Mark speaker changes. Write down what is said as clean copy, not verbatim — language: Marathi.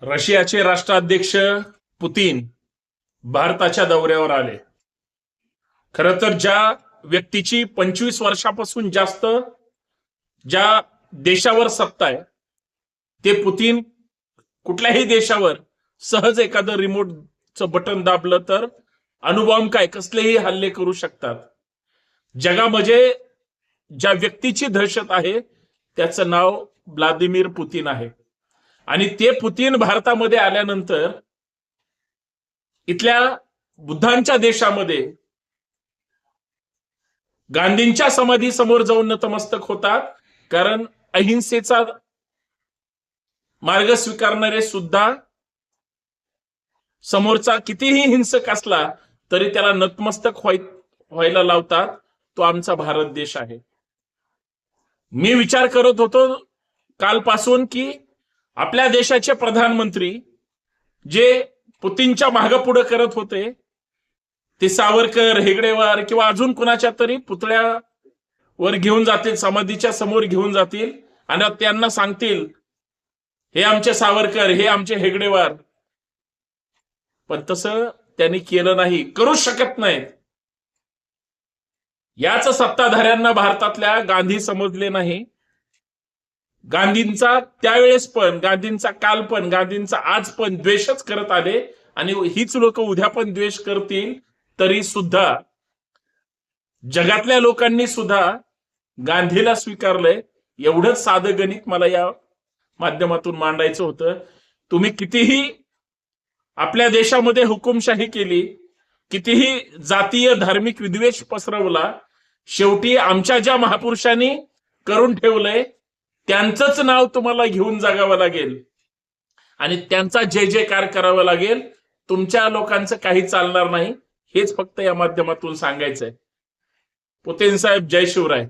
Speaker 1: रशियाचे राष्ट्राध्यक्ष पुतीन भारताच्या दौऱ्यावर आले. खरं तर ज्या व्यक्तीची 25 वर्षापासून जास्त ज्या देशावर सत्ता आहे ते पुतीन कुठल्याही देशावर सहज एखादं रिमोटचं बटन दाबलं तर अणुबॉम्ब काय कसलेही हल्ले करू शकतात. जगामध्ये ज्या व्यक्तीची दहशत आहे त्याचं नाव व्लादिमीर पुतीन आहे. आणि ते पुतीन भारतामध्ये आल्यानंतर इथल्या बुद्धांच्या देशामध्ये गांधींच्या समाधी समोर जाऊन नतमस्तक होतात. कारण अहिंसेचा मार्ग स्वीकारणारे सुद्धा समोरचा कितीही हिंसक असला तरी त्याला नतमस्तक व्हायला लावतात. तो आमचा भारत देश आहे. मी विचार करत होतो कालपासून की आपल्या देशाचे प्रधानमंत्री जे पुतीनच्या मागे पुढे करत होते ते सावरकर, हेगडेवार किंवा अजून कुणाच्या तरी पुतळ्यावर घेऊन जातील, समाधीच्या समोर घेऊन जातील आणि त्यांना सांगतील हे आमचे सावरकर, हे आमचे हेगडेवार. पण तसं त्यांनी केलं नाही, करू शकत नाहीत. याच सत्ताधाऱ्यांना भारतातल्या गांधी समजले नाही. गांधींचा त्यावेळेस पण, गांधींचा काल पण, गांधींचा आज पण द्वेषच करत आले आणि हीच लोक उद्या पण द्वेष करतील. तरी सुद्धा जगातल्या लोकांनी सुद्धा गांधीला स्वीकारलंय. एवढंच साधं गणित मला या माध्यमातून मांडायचं होतं. तुम्ही कितीही आपल्या देशामध्ये हुकुमशाही केली, कितीही जातीय धार्मिक विद्वेष पसरवला, शेवटी आमच्या ज्या महापुरुषांनी करून ठेवलंय त्यांचंच नाव तुम्हाला घेऊन जगावं लागेल आणि त्यांचा जय जयकार करावा लागेल. तुमच्या लोकांचं काही चालणार नाही. हेच फक्त या माध्यमातून सांगायचंय. पुतीन साहेब, जय शिवराय.